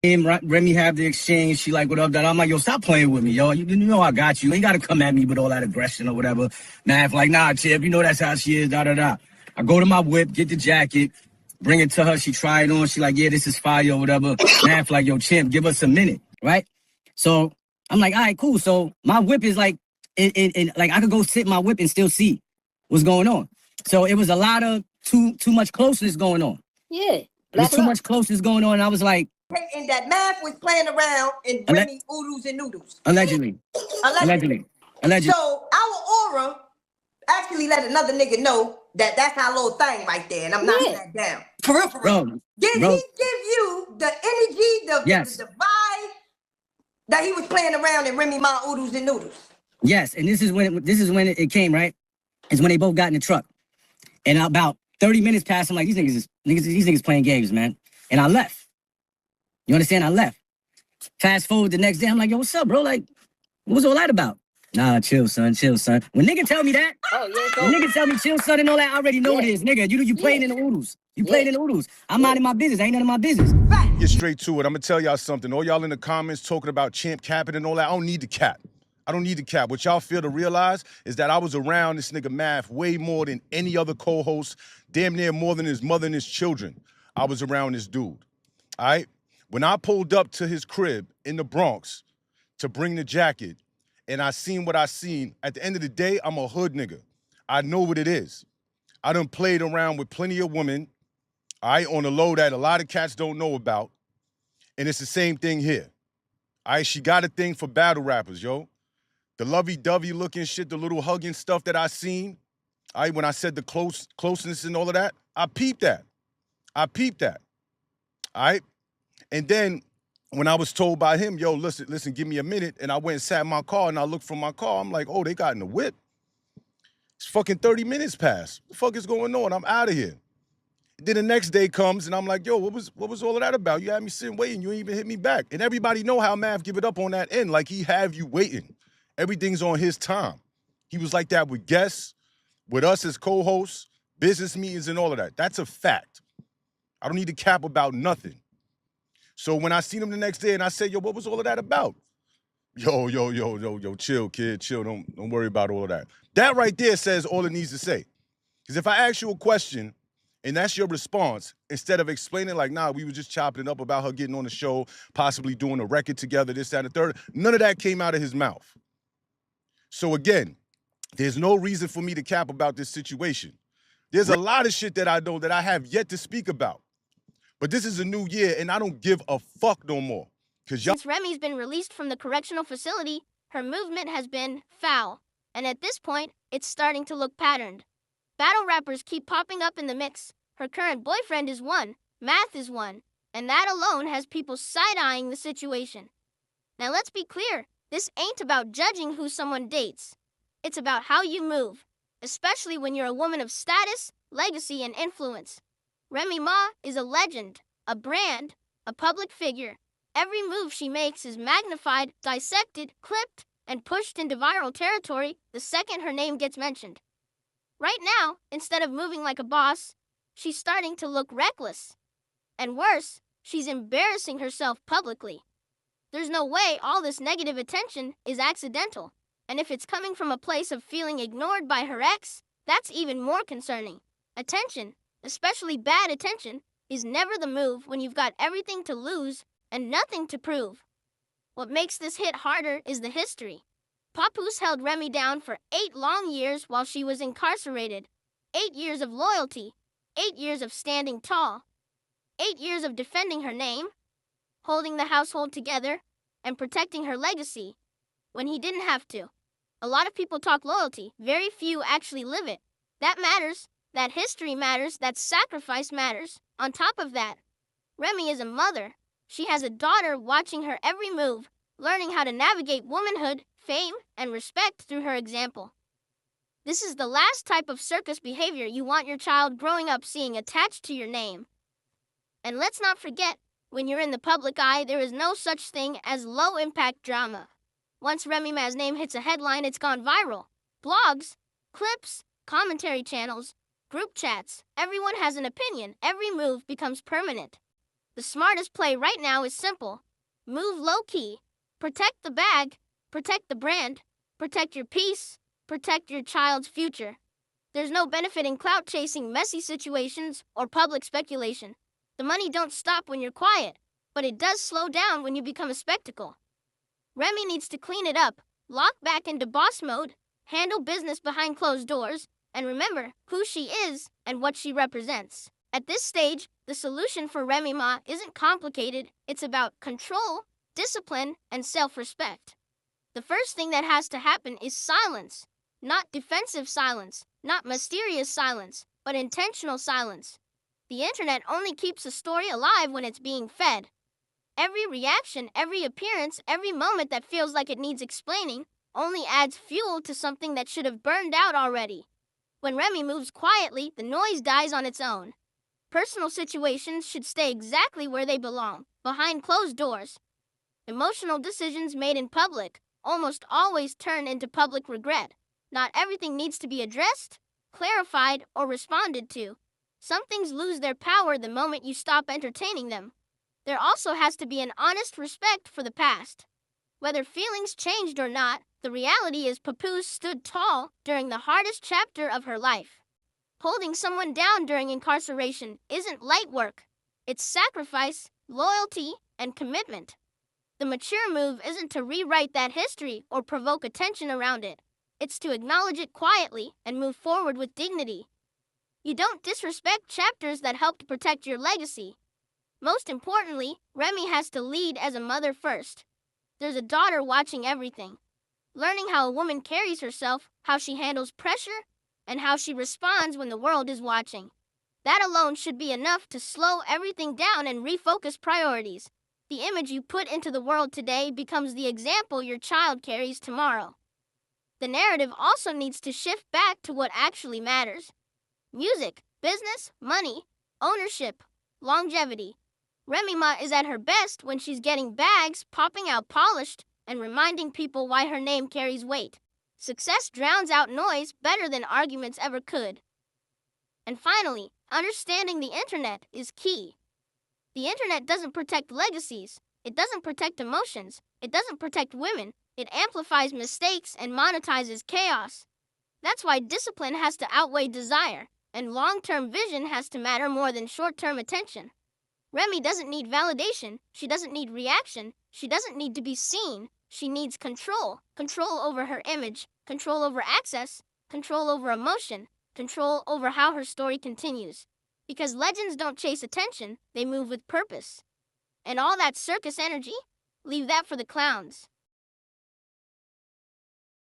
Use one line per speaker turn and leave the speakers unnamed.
And Remy have the exchange. She like, what up, that? I'm like, yo, stop playing with me, yo. You know I got you. You ain't got to come at me with all that aggression or whatever. Math like, nah, Chip, you know that's how she is, da-da-da. I go to my whip, get the jacket, bring it to her. She try it on. She like, yeah, this is fire or whatever. Math like, yo, Chimp, give us a minute, right? So I'm like, all right, cool. So my whip is like, like I could go sit in my whip and still see what's going on. So it was a lot of too much closeness going on.
Yeah.
There's too much closeness going on. And I was like,
and that Math was playing around and Remy oodles and noodles.
Allegedly.
So our aura actually let another nigga know that that's our little thing right there, and I'm knocking that down. For real, for real. Did he give you the energy, the vibe that he was playing around in Remy Ma oodles and noodles?
Yes, and this is when it came, right? It's when they both got in the truck. And about 30 minutes passed, I'm like, these niggas playing games, man. And I left. You understand? I left. Fast forward the next day, I'm like, yo, what's up, bro? Like, what was all that about? Nah, chill, son, chill, son. When nigga tell me that, when nigga tell me chill, son, and all that, I already know what it is, nigga. You playing in the oodles. You playing in the oodles. I'm minding my business. Ain't none of my business.
Get straight to it. I'm gonna tell y'all something. All y'all in the comments talking about champ capping and all that, I don't need the cap. I don't need the cap. What y'all fail to realize is that I was around this nigga Math way more than any other co-host, damn near more than his mother and his children. I was around this dude, all right? When I pulled up to his crib in the Bronx to bring the jacket and I seen what I seen, at the end of the day, I'm a hood nigga. I know what it is. I done played around with plenty of women, all right, on the low that a lot of cats don't know about. And it's the same thing here. All right, she got a thing for battle rappers, yo. The lovey-dovey looking shit, the little hugging stuff that I seen, all right, when I said the closeness and all of that, I peeped that. All right? And then when I was told by him, yo, listen, give me a minute, and I went and sat in my car, and I looked from my car, I'm like, oh, they got in the whip. It's fucking 30 minutes past. What the fuck is going on? I'm out of here. Then the next day comes, and I'm like, yo, what was all of that about? You had me sitting waiting. You ain't even hit me back. And everybody know how Mav give it up on that end. Like, he have you waiting. Everything's on his time. He was like that with guests, with us as co-hosts, business meetings, and all of that. That's a fact. I don't need to cap about nothing. So when I seen him the next day and I said, yo, what was all of that about? Yo, chill, kid, chill. Don't worry about all of that. That right there says all it needs to say. Because if I ask you a question and that's your response, instead of explaining like, nah, we were just chopping it up about her getting on the show, possibly doing a record together, this, that, and the third, none of that came out of his mouth. So again, there's no reason for me to cap about this situation. There's a lot of shit that I know that I have yet to speak about. But this is a new year, and I don't give a fuck no more.
Since Remy's been released from the correctional facility, her movement has been foul. And at this point, it's starting to look patterned. Battle rappers keep popping up in the mix. Her current boyfriend is one, Math is one, and that alone has people side-eyeing the situation. Now let's be clear, this ain't about judging who someone dates. It's about how you move, especially when you're a woman of status, legacy, and influence. Remy Ma is a legend, a brand, a public figure. Every move she makes is magnified, dissected, clipped, and pushed into viral territory the second her name gets mentioned. Right now, instead of moving like a boss, she's starting to look reckless. And worse, she's embarrassing herself publicly. There's no way all this negative attention is accidental. And if it's coming from a place of feeling ignored by her ex, that's even more concerning. Attention, especially bad attention, is never the move when you've got everything to lose and nothing to prove. What makes this hit harder is the history. Papoose held Remy down for 8 long years while she was incarcerated. 8 years of loyalty, 8 years of standing tall, 8 years of defending her name, holding the household together, and protecting her legacy when he didn't have to. A lot of people talk loyalty, very few actually live it. That matters. That history matters, that sacrifice matters. On top of that, Remy is a mother. She has a daughter watching her every move, learning how to navigate womanhood, fame, and respect through her example. This is the last type of circus behavior you want your child growing up seeing attached to your name. And let's not forget, when you're in the public eye, there is no such thing as low-impact drama. Once Remy Ma's name hits a headline, it's gone viral. Blogs, clips, commentary channels, group chats, everyone has an opinion. Every move becomes permanent. The smartest play right now is simple. Move low-key. Protect the bag, protect the brand, protect your peace, protect your child's future. There's no benefit in clout chasing messy situations or public speculation. The money don't stop when you're quiet, but it does slow down when you become a spectacle. Remy needs to clean it up, lock back into boss mode, handle business behind closed doors, and remember who she is and what she represents. At this stage, the solution for Remy Ma isn't complicated. It's about control, discipline, and self-respect. The first thing that has to happen is silence. Not defensive silence, not mysterious silence, but intentional silence. The internet only keeps a story alive when it's being fed. Every reaction, every appearance, every moment that feels like it needs explaining only adds fuel to something that should have burned out already. When Remy moves quietly, the noise dies on its own. Personal situations should stay exactly where they belong, behind closed doors. Emotional decisions made in public almost always turn into public regret. Not everything needs to be addressed, clarified, or responded to. Some things lose their power the moment you stop entertaining them. There also has to be an honest respect for the past. Whether feelings changed or not, the reality is Papoose stood tall during the hardest chapter of her life. Holding someone down during incarceration isn't light work. It's sacrifice, loyalty, and commitment. The mature move isn't to rewrite that history or provoke attention around it. It's to acknowledge it quietly and move forward with dignity. You don't disrespect chapters that helped protect your legacy. Most importantly, Remy has to lead as a mother first. There's a daughter watching everything, learning how a woman carries herself, how she handles pressure, and how she responds when the world is watching. That alone should be enough to slow everything down and refocus priorities. The image you put into the world today becomes the example your child carries tomorrow. The narrative also needs to shift back to what actually matters. Music, business, money, ownership, longevity. Remy Ma is at her best when she's getting bags, popping out polished, and reminding people why her name carries weight. Success drowns out noise better than arguments ever could. And finally, understanding the internet is key. The internet doesn't protect legacies. It doesn't protect emotions. It doesn't protect women. It amplifies mistakes and monetizes chaos. That's why discipline has to outweigh desire, and long-term vision has to matter more than short-term attention. Remy doesn't need validation. She doesn't need reaction. She doesn't need to be seen. She needs control. Control over her image, control over access, control over emotion, control over how her story continues. Because legends don't chase attention, they move with purpose. And all that circus energy, leave that for the clowns.